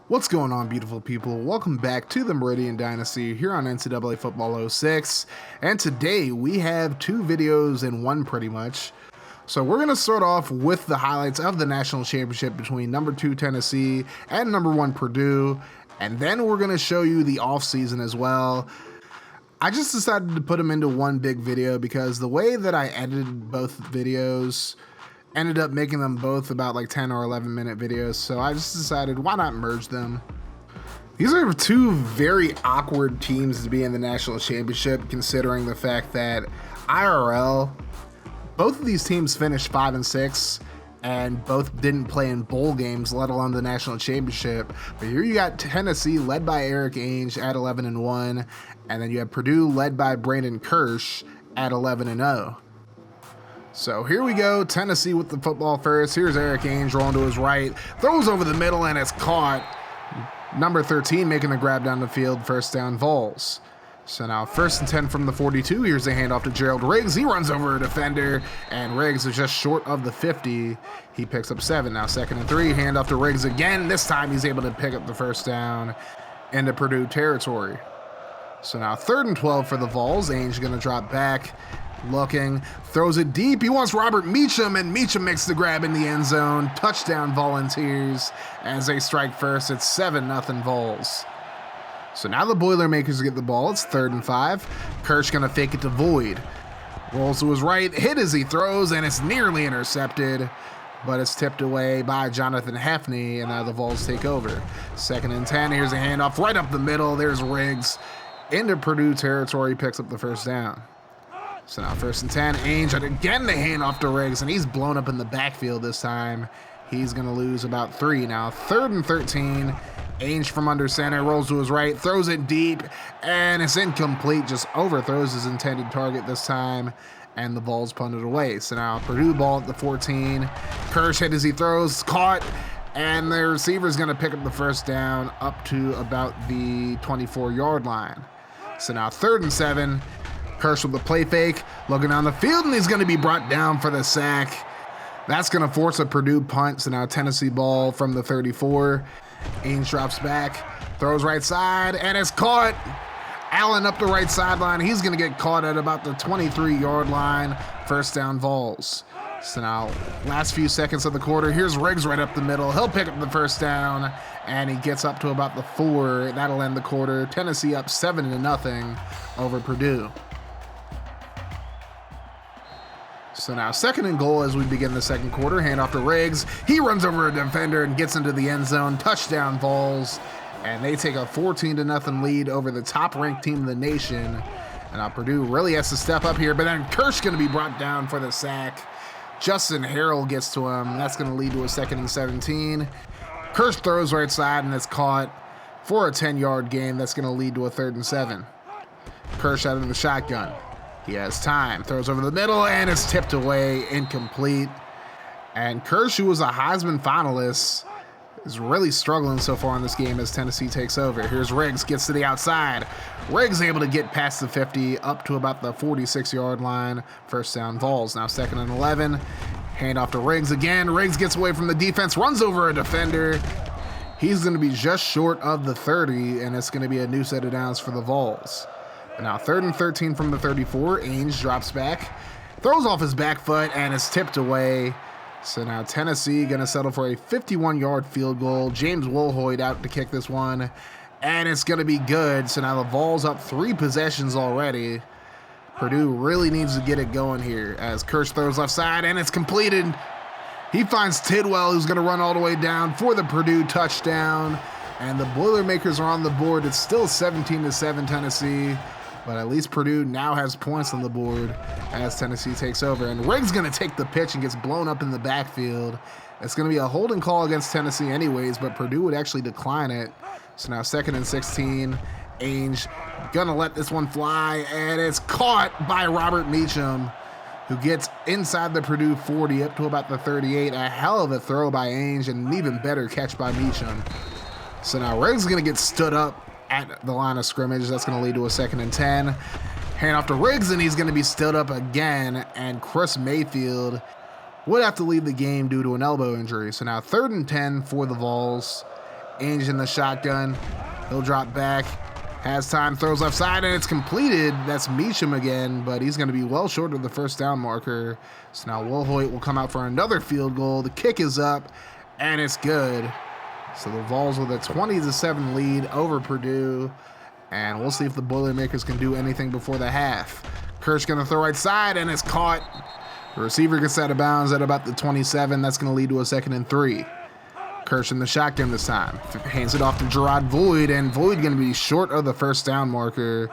What's going on, beautiful people? Welcome back to the Meridian Dynasty here on NCAA Football 06. And today we have two videos in one pretty much. So we're going to start off with the highlights of the national championship between number 2 Tennessee and number 1 Purdue. And then we're going to show you the offseason as well. I just decided to put them into one big video because the way that I edited both videos ended up making them both about like 10 or 11 minute videos, so I just decided why not merge them. These are two very awkward teams to be in the national championship, considering the fact that IRL, both of these teams finished 5-6 and both didn't play in bowl games, let alone the national championship. But here you got Tennessee led by Eric Ainge at 11-1, and then you have Purdue led by Brandon Kirsch at 11-0. So here we go, Tennessee with the football first. Here's Eric Ainge rolling to his right, throws over the middle, and it's caught. Number 13 making the grab down the field, first down Vols. So now 1st and 10 from the 42. Here's a handoff to Gerald Riggs. He runs over a defender, and Riggs is just short of the 50. He picks up 7. Now 2nd and 3, handoff to Riggs again. This time he's able to pick up the first down into Purdue territory. So now 3rd and 12 for the Vols. Ainge going to drop back. Looking, throws it deep. He wants Robert Meacham, and Meacham makes the grab in the end zone. Touchdown Volunteers as they strike first. It's 7-0 Vols. So now the Boilermakers get the ball. It's 3rd and 5. Kirsch gonna fake it to Void. Rolls to his right, hit as he throws, and it's nearly intercepted, but it's tipped away by Jonathan Heffney, and now the Vols take over. 2nd and 10. Here's a handoff right up the middle. There's Riggs into Purdue territory, picks up the first down. So now 1st and 10, Ainge, and again the handoff to Riggs, and he's blown up in the backfield this time. He's going to lose about 3. Now 3rd and 13, Ainge from under center, rolls to his right, throws it deep, and it's incomplete, just overthrows his intended target this time, and the Vols punted away. So now Purdue ball at the 14, Kirsch hit as he throws, caught, and the receiver's going to pick up the first down up to about the 24-yard line. So now 3rd and 7, Kirsch with the play fake, looking down the field, and he's going to be brought down for the sack. That's going to force a Purdue punt, so now Tennessee ball from the 34. Ainge drops back, throws right side, and it's caught. Allen up the right sideline. He's going to get caught at about the 23-yard line. First down Vols. So now, last few seconds of the quarter, here's Riggs right up the middle. He'll pick up the first down, and he gets up to about the 4. That'll end the quarter. Tennessee up 7-0 over Purdue. So now 2nd and goal as we begin the second quarter. Handoff to Riggs. He runs over a defender and gets into the end zone. Touchdown Vols. And they take a 14-0 lead over the top-ranked team in the nation. And now Purdue really has to step up here. But then Kirsch going to be brought down for the sack. Justin Harrell gets to him. That's going to lead to a 2nd and 17. Kirsch throws right side, and it's caught for a 10-yard gain. That's going to lead to a 3rd and 7. Kirsch out of the shotgun. He has time, throws over the middle, and it's tipped away, incomplete. And Kirsch, who was a Heisman finalist, is really struggling so far in this game as Tennessee takes over. Here's Riggs, gets to the outside. Riggs able to get past the 50, up to about the 46-yard line. First down Vols. Now 2nd and 11. Handoff to Riggs again. Riggs gets away from the defense, runs over a defender. He's going to be just short of the 30, and it's going to be a new set of downs for the Vols. Now 3rd and 13 from the 34. Ainge drops back, throws off his back foot, and is tipped away. So now Tennessee going to settle for a 51-yard field goal. James Wilhoit out to kick this one, and it's going to be good. So now the Vols up 3 possessions already. Purdue really needs to get it going here as Kirsch throws left side, and it's completed. He finds Tidwell, who's going to run all the way down for the Purdue touchdown. And the Boilermakers are on the board. It's still 17-7 Tennessee. But at least Purdue now has points on the board as Tennessee takes over. And Riggs going to take the pitch and gets blown up in the backfield. It's going to be a holding call against Tennessee anyways, but Purdue would actually decline it. So now 2nd and 16. Ainge going to let this one fly, and it's caught by Robert Meacham, who gets inside the Purdue 40 up to about the 38. A hell of a throw by Ainge and an even better catch by Meacham. So now Riggs is going to get stood up at the line of scrimmage. That's going to lead to a 2nd and 10. Hand off to Riggs, and he's going to be stood up again. And Chris Mayfield would have to leave the game due to an elbow injury. So now 3rd and 10 for the Vols. Ainge in the shotgun. He'll drop back. Has time, throws left side, and it's completed. That's Meacham again, but he's going to be well short of the first down marker. So now Wilhoit will come out for another field goal. The kick is up, and it's good. So the Vols with a 20-7 lead over Purdue, and we'll see if the Boilermakers can do anything before the half. Kirsch going to throw right side, and it's caught. The receiver gets out of bounds at about the 27. That's going to lead to a 2nd and 3. Kirsch in the shotgun this time. Hands it off to Gerard Void, and Void going to be short of the first down marker.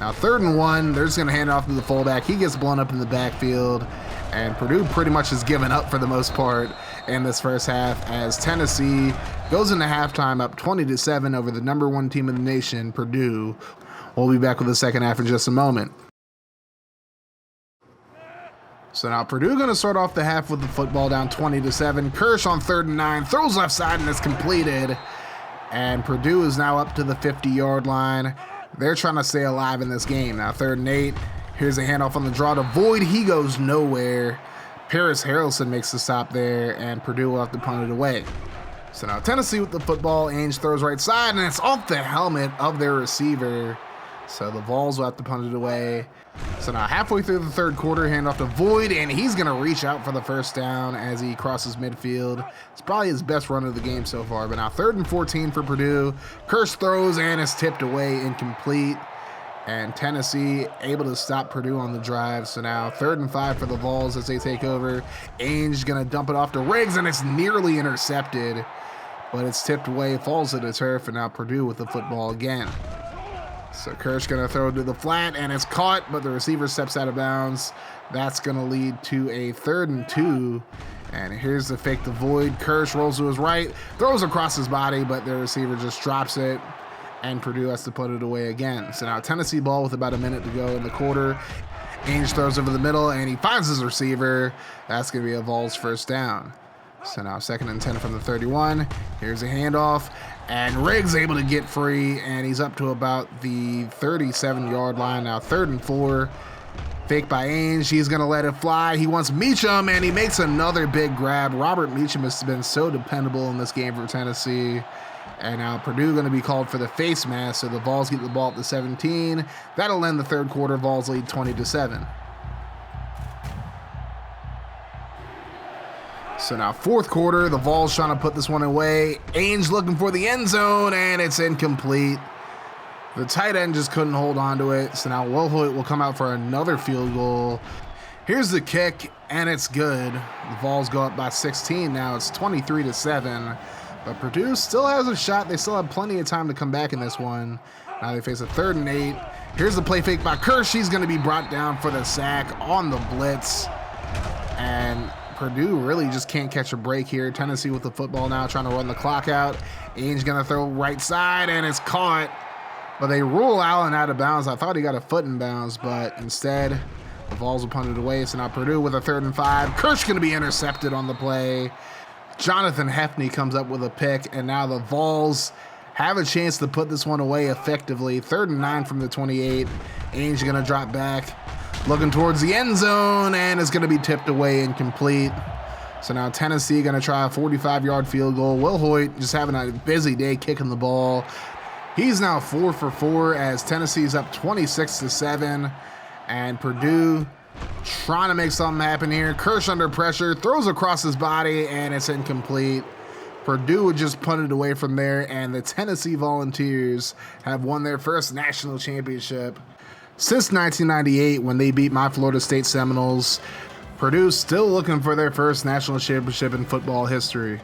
Now 3rd and 1, they're just going to hand it off to the fullback. He gets blown up in the backfield, and Purdue pretty much has given up for the most part in this first half as Tennessee goes into halftime up 20-7 over the number 1 team in the nation, Purdue. We'll be back with the second half in just a moment. So now Purdue going to start off the half with the football down 20-7. Kirsch on 3rd and 9, throws left side, and it's completed. And Purdue is now up to the 50-yard line. They're trying to stay alive in this game. Now 3rd and 8. Here's a handoff on the draw to Void. He goes nowhere. Paris Harrelson makes the stop there, and Purdue will have to punt it away. So now Tennessee with the football. Ainge throws right side, and it's off the helmet of their receiver. So the Vols will have to punt it away. So now halfway through the 3rd quarter, handoff to Void, and he's going to reach out for the first down as he crosses midfield. It's probably his best run of the game so far. But now 3rd and 14 for Purdue. Kirsch throws, and it's tipped away, incomplete. And Tennessee able to stop Purdue on the drive. So now 3rd and 5 for the Vols as they take over. Ainge going to dump it off to Riggs, and it's nearly intercepted. But it's tipped away, falls to the turf, and now Purdue with the football again. So Kirsch going to throw it to the flat, and it's caught, but the receiver steps out of bounds. That's going to lead to a 3rd and 2. And here's the fake to Void. Kirsch rolls to his right, throws across his body, but the receiver just drops it, and Purdue has to put it away again. So now Tennessee ball with about a minute to go in the quarter. Ainge throws over the middle, and he finds his receiver. That's going to be a Vols first down. So now 2nd and 10 from the 31. Here's a handoff, and Riggs able to get free, and he's up to about the 37-yard line. Now 3rd and 4. Fake by Ainge. He's going to let it fly. He wants Meacham, and he makes another big grab. Robert Meacham has been so dependable in this game for Tennessee. And now Purdue going to be called for the face mask, so the Vols get the ball at the 17. That'll end the 3rd quarter. Vols lead 20-7. So now 4th quarter, the Vols trying to put this one away. Ainge looking for the end zone, and it's incomplete. The tight end just couldn't hold on to it. So now Wilhoit will come out for another field goal. Here's the kick, and it's good. The Vols go up by 16 now. It's 23-7. But Purdue still has a shot. They still have plenty of time to come back in this one. Now they face a 3rd and 8. Here's the play fake by Kirsch. He's going to be brought down for the sack on the blitz. And Purdue really just can't catch a break here. Tennessee with the football now, trying to run the clock out. Ainge going to throw right side, and it's caught. But they rule Allen out of bounds. I thought he got a foot in bounds, but instead, the Vols will punt it away. So now Purdue with a 3rd and 5. Kirsch going to be intercepted on the play. Jonathan Hefney comes up with a pick, and now the Vols have a chance to put this one away effectively. 3rd and 9 from the 28. Ainge going to drop back, looking towards the end zone, and it's going to be tipped away incomplete. So now Tennessee going to try a 45-yard field goal. Wilhoit just having a busy day kicking the ball. He's now 4 for 4 as Tennessee's up 26-7, and Purdue trying to make something happen here. Kirsch under pressure, throws across his body, and it's incomplete. Purdue would just punt it away from there, and the Tennessee Volunteers have won their first national championship since 1998 when they beat my Florida State Seminoles. Purdue's still looking for their first national championship in football history.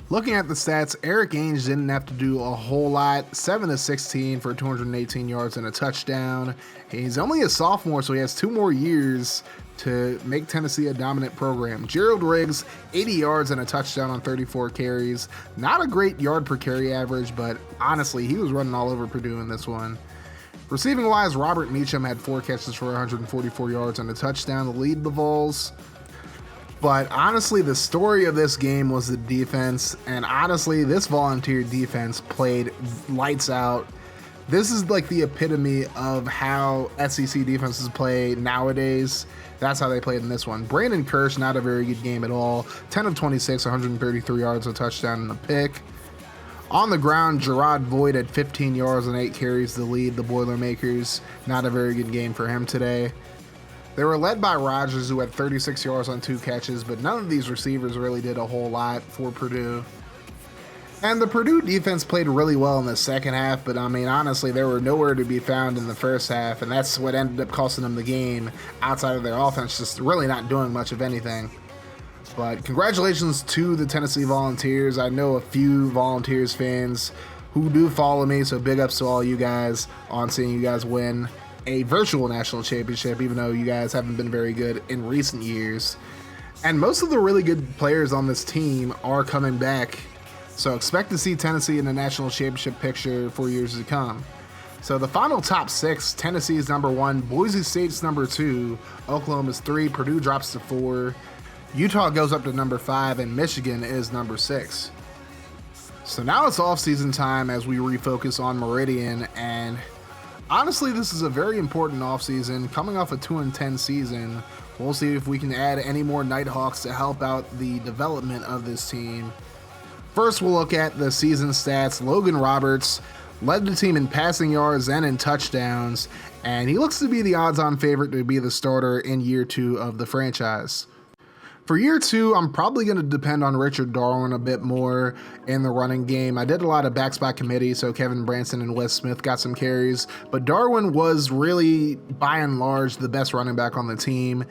Looking at the stats, Eric Ainge didn't have to do a whole lot. 7-16 for 218 yards and a touchdown. He's only a sophomore, so he has 2 more years to make Tennessee a dominant program. Gerald Riggs, 80 yards and a touchdown on 34 carries. Not a great yard per carry average, but honestly, he was running all over Purdue in this one. Receiving-wise, Robert Meacham had 4 catches for 144 yards and a touchdown to lead the Vols. But honestly, the story of this game was the defense, and honestly, this Volunteer defense played lights out. This is like the epitome of how SEC defenses play nowadays. That's how they played in this one. Brandon Kirsch, not a very good game at all. 10 of 26, 133 yards, a touchdown, and a pick. On the ground, Gerard Voigt had 15 yards and 8 carries to lead the Boilermakers. Not a very good game for him today. They were led by Rogers, who had 36 yards on 2 catches, but none of these receivers really did a whole lot for Purdue. And the Purdue defense played really well in the second half, but I mean, honestly, they were nowhere to be found in the first half, and that's what ended up costing them the game outside of their offense, just really not doing much of anything. But congratulations to the Tennessee Volunteers. I know a few Volunteers fans who do follow me, so big ups to all you guys on seeing you guys win a virtual national championship, even though you guys haven't been very good in recent years. And most of the really good players on this team are coming back, so expect to see Tennessee in the national championship picture for years to come. So the final top 6, Tennessee is number 1, Boise State's number 2, Oklahoma's 3, Purdue drops to 4, Utah goes up to number 5, and Michigan is number 6. So now it's off-season time as we refocus on Meridian, and honestly, this is a very important offseason. Coming off a 2-10 season, we'll see if we can add any more Nighthawks to help out the development of this team. First, we'll look at the season stats. Logan Roberts led the team in passing yards and in touchdowns, and he looks to be the odds-on favorite to be the starter in year 2 of the franchise. For year 2, I'm probably going to depend on Richard Darwin a bit more in the running game. I did a lot of back spot committee, so Kevin Branson and Wes Smith got some carries, but Darwin was really, by and large, the best running back on the team.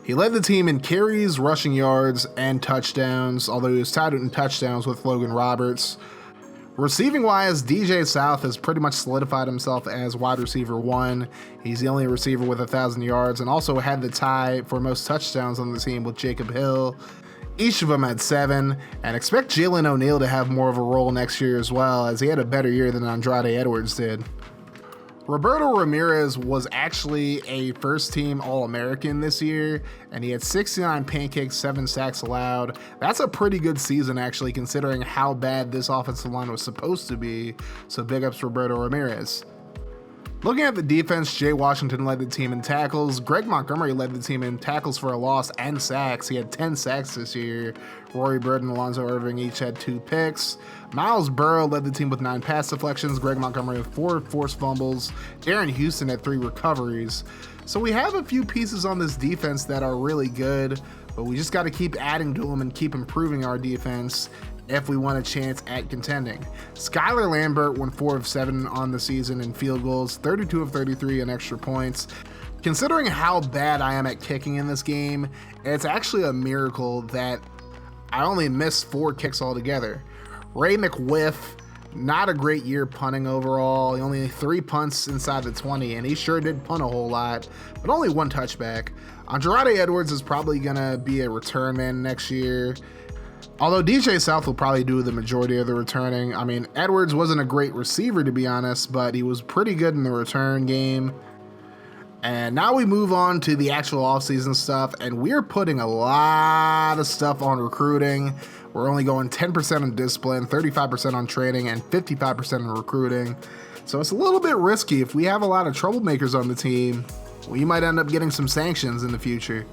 He led the team in carries, rushing yards, and touchdowns, although he was tied in touchdowns with Logan Roberts. Receiving-wise, DJ South has pretty much solidified himself as wide receiver 1. He's the only receiver with 1,000 yards and also had the tie for most touchdowns on the team with Jacob Hill. Each of them had 7, and expect Jalen O'Neal to have more of a role next year as well, as he had a better year than Andrade Edwards did. Roberto Ramirez was actually a first-team All-American this year, and he had 69 pancakes, 7 sacks allowed. That's a pretty good season, actually, considering how bad this offensive line was supposed to be, so big ups Roberto Ramirez. Looking at the defense, Jay Washington led the team in tackles. Greg Montgomery led the team in tackles for a loss and sacks. He had 10 sacks this year. Rory Bird and Alonzo Irving each had 2 picks. Miles Burrow led the team with 9 pass deflections. Greg Montgomery with 4 forced fumbles. Darren Houston had 3 recoveries. So we have a few pieces on this defense that are really good, but we just got to keep adding to them and keep improving our defense if we want a chance at contending. Skylar Lambert went 4 of 7 on the season in field goals, 32 of 33 in extra points. Considering how bad I am at kicking in this game, it's actually a miracle that I only missed 4 kicks altogether. Ray McWiff, not a great year punting overall. He only 3 punts inside the 20, and he sure did punt a whole lot, but only 1 touchback. Andrade Edwards is probably gonna be a return man next year, although DJ South will probably do the majority of the returning. I mean, Edwards wasn't a great receiver, to be honest, but he was pretty good in the return game. And now we move on to the actual offseason stuff, and we're putting a lot of stuff on recruiting. We're only going 10% on discipline, 35% on training, and 55% on recruiting. So it's a little bit risky. If we have a lot of troublemakers on the team, we might end up getting some sanctions in the future.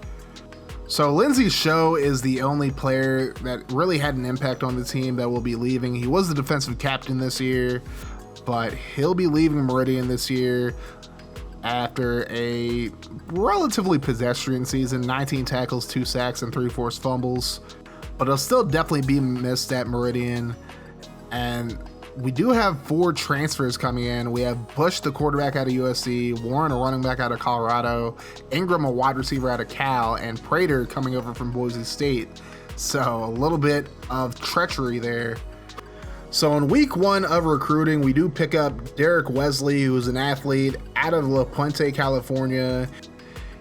So Lindsey Show is the only player that really had an impact on the team that will be leaving. He was the defensive captain this year, but he'll be leaving Meridian this year after a relatively pedestrian season, 19 tackles, 2 sacks, and 3 forced fumbles. But he'll still definitely be missed at Meridian. And we do have 4 transfers coming in. We have Bush, the quarterback out of USC, Warren, a running back out of Colorado, Ingram, a wide receiver out of Cal, and Prater coming over from Boise State. So a little bit of treachery there. So in week 1 of recruiting, we do pick up Derek Wesley, who's an athlete out of La Puente, California.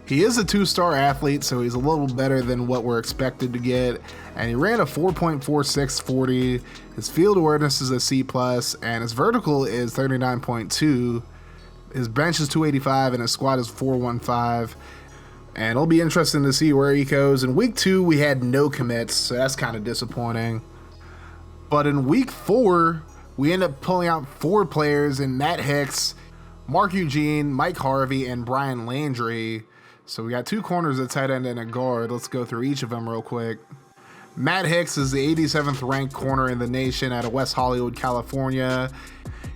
He is a 2-star athlete, so he's a little better than what we're expected to get. And he ran a 4.46 40. His field awareness is a C+, and his vertical is 39.2. His bench is 285, and his squat is 415. And it'll be interesting to see where he goes. In week 2, we had no commits, so that's kind of disappointing. But in week 4, we end up pulling out 4 players in Matt Hicks, Mark Eugene, Mike Harvey, and Brian Landry. So we got 2 corners, a tight end, and a guard. Let's go through each of them real quick. Matt Hicks is the 87th ranked corner in the nation out of West Hollywood, California.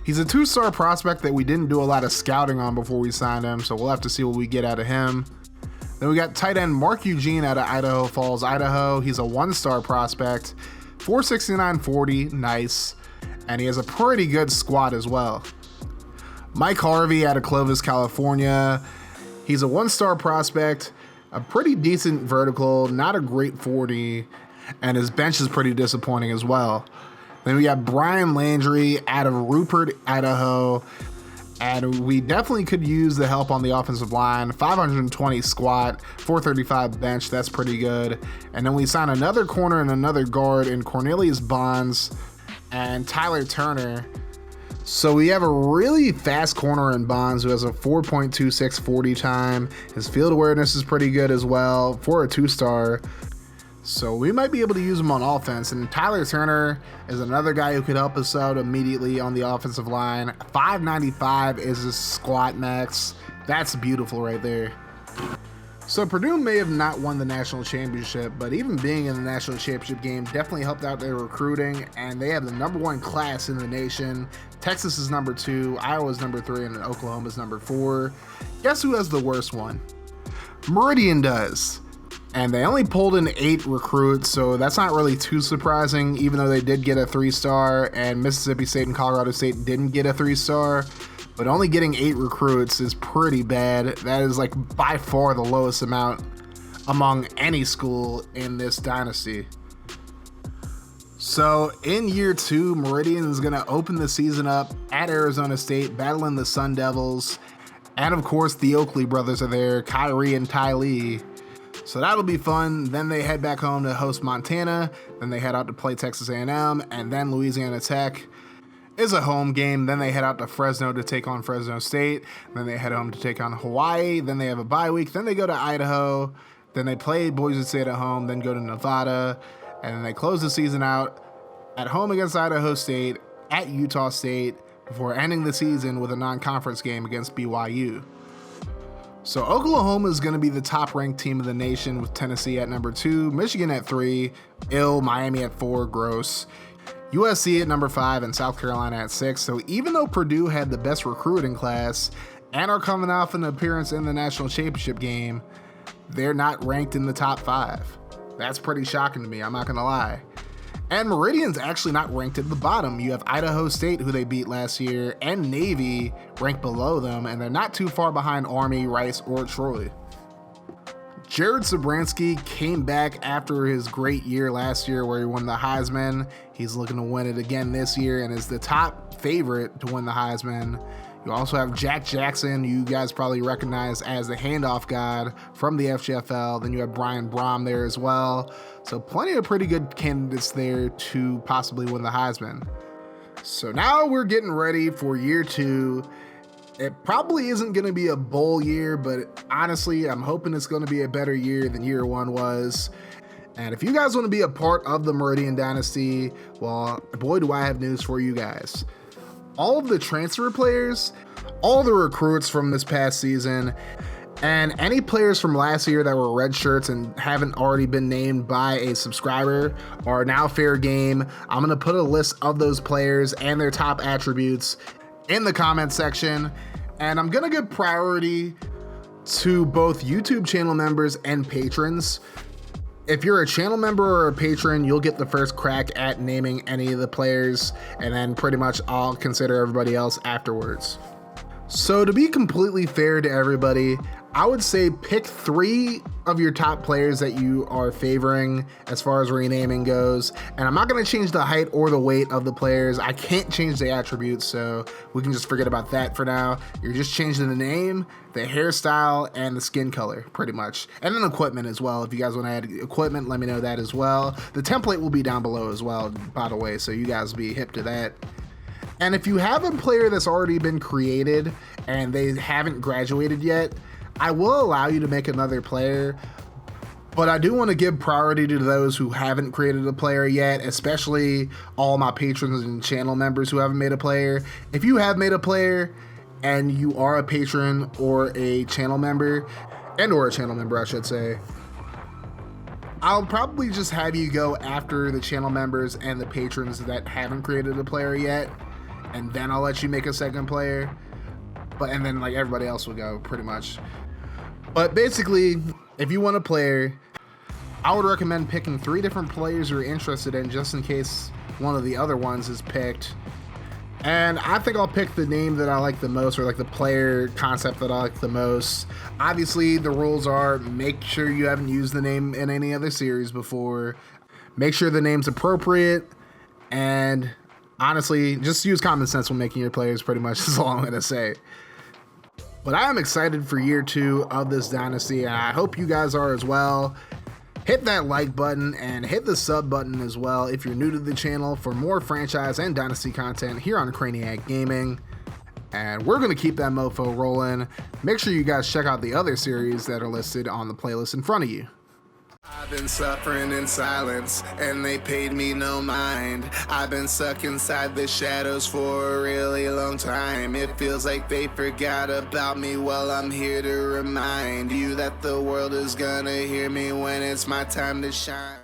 He's a 2-star prospect that we didn't do a lot of scouting on before we signed him, so we'll have to see what we get out of him. Then we got tight end Mark Eugene out of Idaho Falls, Idaho. He's a 1-star prospect, 469.40, nice, and he has a pretty good squat as well. Mike Harvey out of Clovis, California. He's a 1-star prospect, a pretty decent vertical, not a great 40, and his bench is pretty disappointing as well. Then we got Brian Landry out of Rupert, Idaho, and we definitely could use the help on the offensive line. 520 squat, 435 bench, that's pretty good. And then we sign another corner and another guard in Cornelius Bonds and Tyler Turner. So we have a really fast corner in Bonds who has a 4.26 40 time. His field awareness is pretty good as well for a 2-star. So we might be able to use him on offense. And Tyler Turner is another guy who could help us out immediately on the offensive line. 595 is his squat max. That's beautiful right there. So Purdue may have not won the national championship, but even being in the national championship game definitely helped out their recruiting, and they have the #1 class in the nation. Texas is number 2, Iowa's number 3, and Oklahoma's number 4. Guess who has the worst one? Meridian does. And they only pulled in 8 recruits, so that's not really too surprising, even though they did get a 3-star, and Mississippi State and Colorado State didn't get a 3-star. But only getting 8 recruits is pretty bad. That is like by far the lowest amount among any school in this dynasty. So in year 2, Meridian is going to open the season up at Arizona State, battling the Sun Devils. And of course, the Oakley brothers are there, Kyrie and Ty Lee. So that'll be fun. Then they head back home to host Montana. Then they head out to play Texas A&M, and then Louisiana Tech is a home game. Then they head out to Fresno to take on Fresno State. Then they head home to take on Hawaii. Then they have a bye week. Then they go to Idaho. Then they play Boise State at home. Then go to Nevada. And then they close the season out at home against Idaho State, at Utah State, before ending the season with a non-conference game against BYU. So Oklahoma is going to be the top-ranked team of the nation, with Tennessee at number 2, Michigan at 3, Miami at 4, gross, USC at number 5, and South Carolina at 6. So even though Purdue had the best recruiting class and are coming off an appearance in the national championship game, they're not ranked in the top 5. That's pretty shocking to me, I'm not going to lie. And Meridian's actually not ranked at the bottom. You have Idaho State, who they beat last year, and Navy ranked below them, and they're not too far behind Army, Rice, or Troy. Jared Zabransky came back after his great year last year where he won the Heisman. He's looking to win it again this year and is the top favorite to win the Heisman. You also have Jack Jackson, you guys probably recognize as the handoff god from the FGFL. Then you have Brian Brom there as well. So plenty of pretty good candidates there to possibly win the Heisman. So now we're getting ready for year 2. It probably isn't going to be a bowl year, but honestly, I'm hoping it's going to be a better year than year 1 was. And if you guys want to be a part of the Meridian Dynasty, well, boy, do I have news for you guys. All of the transfer players, all the recruits from this past season, and any players from last year that were red shirts and haven't already been named by a subscriber are now fair game. I'm going to put a list of those players and their top attributes in the comment section, and I'm going to give priority to both YouTube channel members and patrons. If you're a channel member or a patron, you'll get the first crack at naming any of the players, and then pretty much I'll consider everybody else afterwards. So to be completely fair to everybody, I would say pick 3 of your top players that you are favoring as far as renaming goes. And I'm not going to change the height or the weight of the players. I can't change the attributes, so we can just forget about that for now. You're just changing the name, the hairstyle, and the skin color, pretty much. And then equipment as well. If you guys want to add equipment, let me know that as well. The template will be down below as well, by the way, so you guys be hip to that. And if you have a player that's already been created and they haven't graduated yet, I will allow you to make another player, but I do want to give priority to those who haven't created a player yet, especially all my patrons and channel members who haven't made a player. If you have made a player and you are a patron or a channel member, I should say, I'll probably just have you go after the channel members and the patrons that haven't created a player yet, and then I'll let you make a second player. And then like everybody else will go pretty much. But basically, if you want a player, I would recommend picking 3 different players you're interested in just in case one of the other ones is picked. And I think I'll pick the name that I like the most, or like the player concept that I like the most. Obviously, the rules are make sure you haven't used the name in any other series before. Make sure the name's appropriate. And honestly, just use common sense when making your players, pretty much is all I'm going to say. But I am excited for year 2 of this dynasty, and I hope you guys are as well. Hit that like button and hit the sub button as well if you're new to the channel for more franchise and dynasty content here on Craniac Gaming. And we're going to keep that mofo rolling. Make sure you guys check out the other series that are listed on the playlist in front of you. I've been suffering in silence, and they paid me no mind. I've been stuck inside the shadows for a really long time. It feels like they forgot about me. Well, I'm here to remind you that the world is gonna hear me when it's my time to shine.